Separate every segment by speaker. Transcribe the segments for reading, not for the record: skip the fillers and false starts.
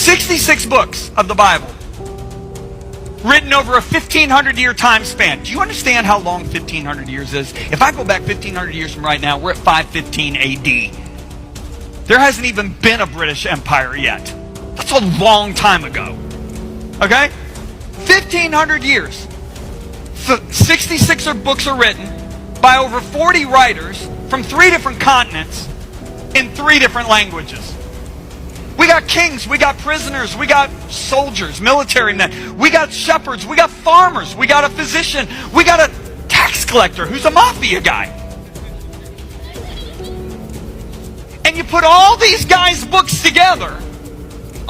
Speaker 1: 66 books of the Bible, written over a 1,500-year time span. Do you understand how long 1,500 years is? If I go back 1,500 years from right now, we're at 515 AD. There hasn't even been a British Empire yet. That's a long time ago. Okay? 1,500 years. 66 books are written by over 40 writers from 3 different continents in 3 different languages. We got kings, we got prisoners, we got soldiers, military men, we got shepherds, we got farmers, we got a physician, we got a tax collector who's a mafia guy. And you put all these guys' books together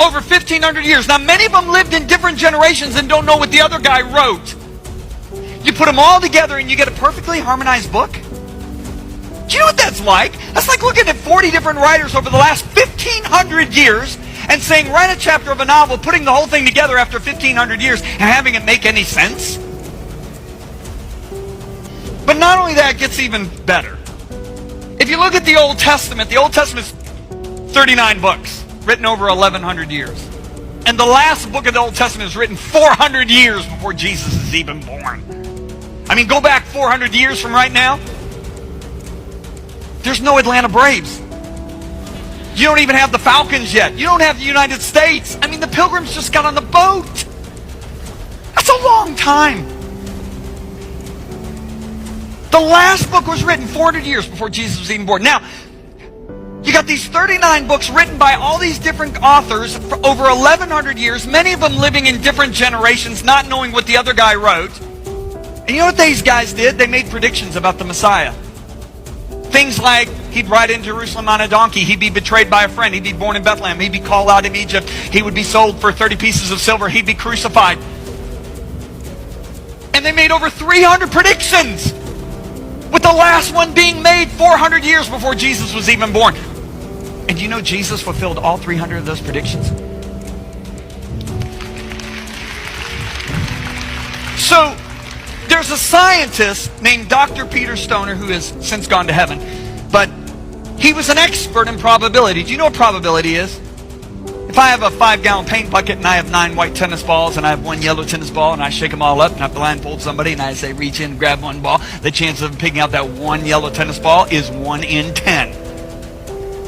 Speaker 1: over 1,500 years. Now, many of them lived in different generations and don't know what the other guy wrote. You put them all together and you get a perfectly harmonized book. Do you know what that's like? That's like looking at 40 different writers over the last 1,500 years and saying, write a chapter of a novel, putting the whole thing together after 1,500 years and having it make any sense. But not only that, it gets even better. If you look at the Old Testament is 39 books, written over 1,100 years. And the last book of the Old Testament is written 400 years before Jesus is even born. I mean, go back 400 years from right now. There's no Atlanta Braves. You don't even have the Falcons yet. You don't have the United States. I mean, the Pilgrims just got on the boat. That's a long time. The last book was written 400 years before Jesus was even born. Now, you got these 39 books written by all these different authors for over 1,100 years, many of them living in different generations, not knowing what the other guy wrote. And you know what these guys did? They made predictions about the Messiah. Things like, he'd ride in Jerusalem on a donkey, he'd be betrayed by a friend, he'd be born in Bethlehem, he'd be called out of Egypt, he would be sold for 30 pieces of silver, he'd be crucified. And they made over 300 predictions, with the last one being made 400 years before Jesus was even born. And do you know Jesus fulfilled all 300 of those predictions? So, there's a scientist named Dr. Peter Stoner who has since gone to heaven. But he was an expert in probability. Do you know what probability is? If I have a 5-gallon paint bucket and I have 9 white tennis balls and I have 1 yellow tennis ball and I shake them all up and I blindfold somebody and I say reach in and grab 1 ball, the chance of picking out that 1 yellow tennis ball is 1 in 10.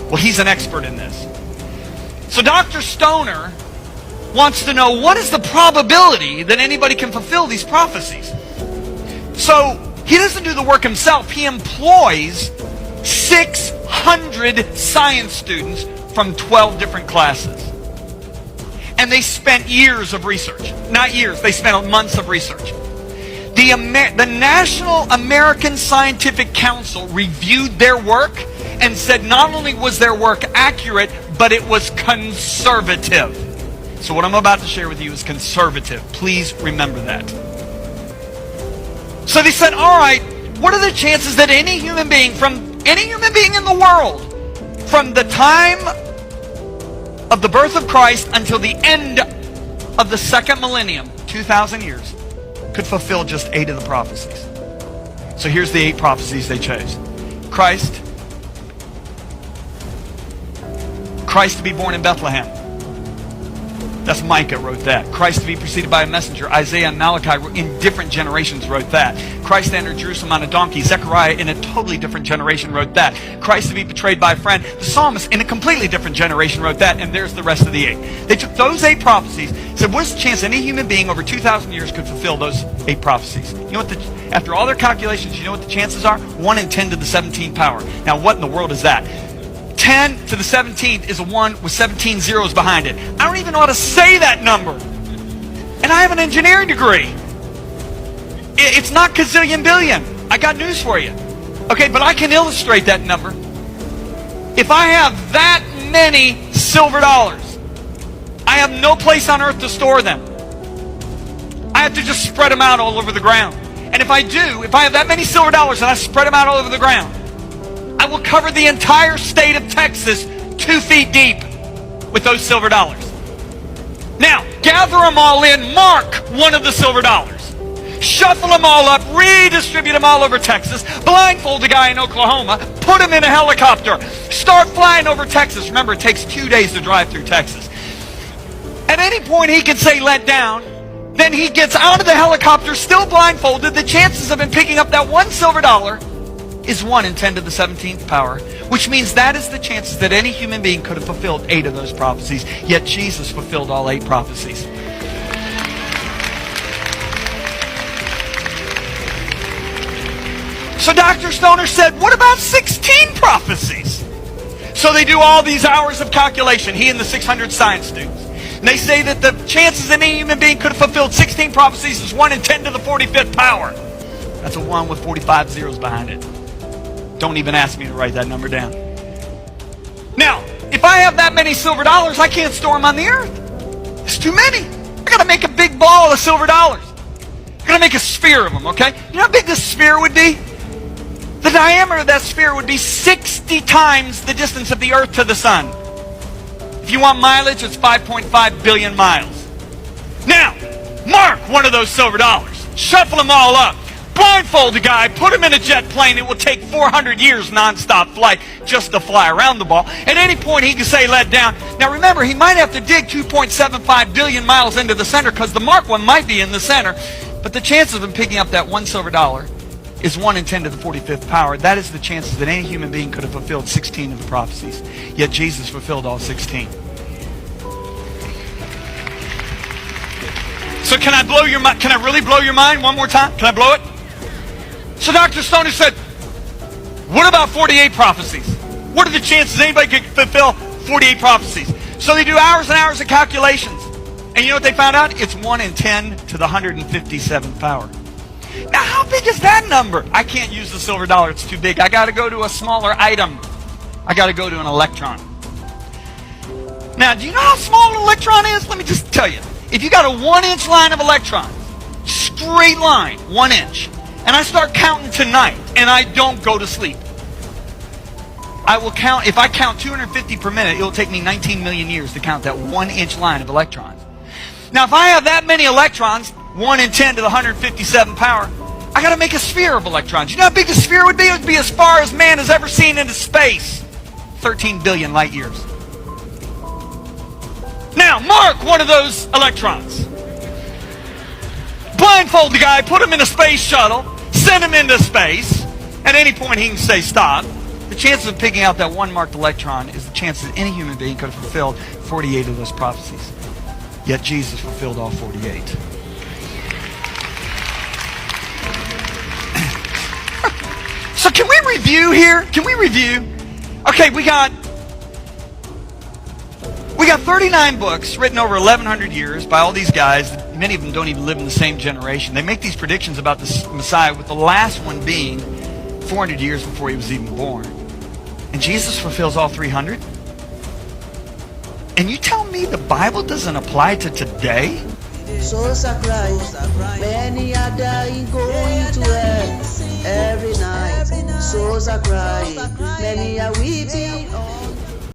Speaker 1: Well, he's an expert in this. So Dr. Stoner wants to know, what is the probability that anybody can fulfill these prophecies? So he doesn't do the work himself. He employs 600 science students from 12 different classes. And they spent years of research. Not years, they spent months of research. The National American Scientific Council reviewed their work and said not only was their work accurate, but it was conservative. So what I'm about to share with you is conservative. Please remember that. So they said, all right, what are the chances that any human being in the world, from the time of the birth of Christ until the end of the second millennium, 2,000 years, could fulfill just 8 of the prophecies? So here's the 8 prophecies they chose. Christ to be born in Bethlehem. That's Micah wrote that. Christ to be preceded by a messenger. Isaiah and Malachi in different generations wrote that. Christ to enter Jerusalem on a donkey. Zechariah in a totally different generation wrote that. Christ to be betrayed by a friend. The psalmist in a completely different generation wrote that. And there's the rest of the 8. They took those 8 prophecies, said, what's the chance any human being over 2,000 years could fulfill those 8 prophecies? You know what after all their calculations, you know what the chances are? 1 in 10 to the 17th power. Now what in the world is that? 10 to the 17th is a 1 with 17 zeros behind it. I don't even know how to say that number. And I have an engineering degree. It's not gazillion billion. I got news for you. Okay, but I can illustrate that number. If I have that many silver dollars, I have no place on earth to store them. I have to just spread them out all over the ground. And if I have that many silver dollars and I spread them out all over the ground, I will cover the entire state of Texas 2 feet deep with those silver dollars. Now, gather them all in, mark one of the silver dollars. Shuffle them all up, redistribute them all over Texas, blindfold a guy in Oklahoma, put him in a helicopter, start flying over Texas. Remember, it takes 2 days to drive through Texas. At any point he could say let down. Then he gets out of the helicopter still blindfolded. The chances of him picking up that one silver dollar is 1 in 10 to the 17th power, which means that is the chances that any human being could have fulfilled 8 of those prophecies. Yet Jesus fulfilled all 8 prophecies. So Dr. Stoner said, what about 16 prophecies? So they do all these hours of calculation, he and the 600 science students. And they say that the chances that any human being could have fulfilled 16 prophecies is 1 in 10 to the 45th power. That's a 1 with 45 zeros behind it. Don't even ask me to write that number down. Now, if I have that many silver dollars, I can't store them on the earth. It's too many. I got to make a big ball of silver dollars. I got to make a sphere of them, okay? You know how big this sphere would be? The diameter of that sphere would be 60 times the distance of the earth to the sun. If you want mileage, it's 5.5 billion miles. Now, mark one of those silver dollars. Shuffle them all up. Blindfold the guy, put him in a jet plane. It will take 400 years non-stop flight just to fly around the ball. At any point, he can say let down. Now remember, he might have to dig 2.75 billion miles into the center because the marked one might be in the center. But the chances of him picking up that one silver dollar is 1 in 10 to the 45th power. That is the chances that any human being could have fulfilled 16 of the prophecies. Yet Jesus fulfilled all 16. So can I blow your mind? Can I really blow your mind one more time? Can I blow it? So Dr. Stoner said, what about 48 prophecies? What are the chances anybody could fulfill 48 prophecies? So they do hours and hours of calculations. And you know what they found out? It's 1 in 10 to the 157th power. Now, how big is that number? I can't use the silver dollar. It's too big. I got to go to a smaller item. I got to go to an electron. Now, do you know how small an electron is? Let me just tell you. If you got a 1-inch line of electrons, straight line, 1 inch, and I start counting tonight, and I don't go to sleep, I will count, if I count 250 per minute, it will take me 19 million years to count that 1-inch line of electrons. Now, if I have that many electrons, 1 in 10 to the 157 power, I got to make a sphere of electrons. You know how big the sphere would be? It would be as far as man has ever seen into space. 13 billion light years. Now, mark one of those electrons. Blindfold the guy, put him in a space shuttle, send him into space. At any point, he can say stop. The chances of picking out that one marked electron is the chances that any human being could have fulfilled 48 of those prophecies. Yet Jesus fulfilled all 48. So can we review here? Can we review? Okay, we got 39 books written over 1,100 years by all these guys. Many of them don't even live in the same generation. They make these predictions about the Messiah, with the last one being 400 years before he was even born. And Jesus fulfills all 300? And you tell me the Bible doesn't apply to today?
Speaker 2: Souls are crying, many are dying, going to hell every night. Souls are crying, many are weeping.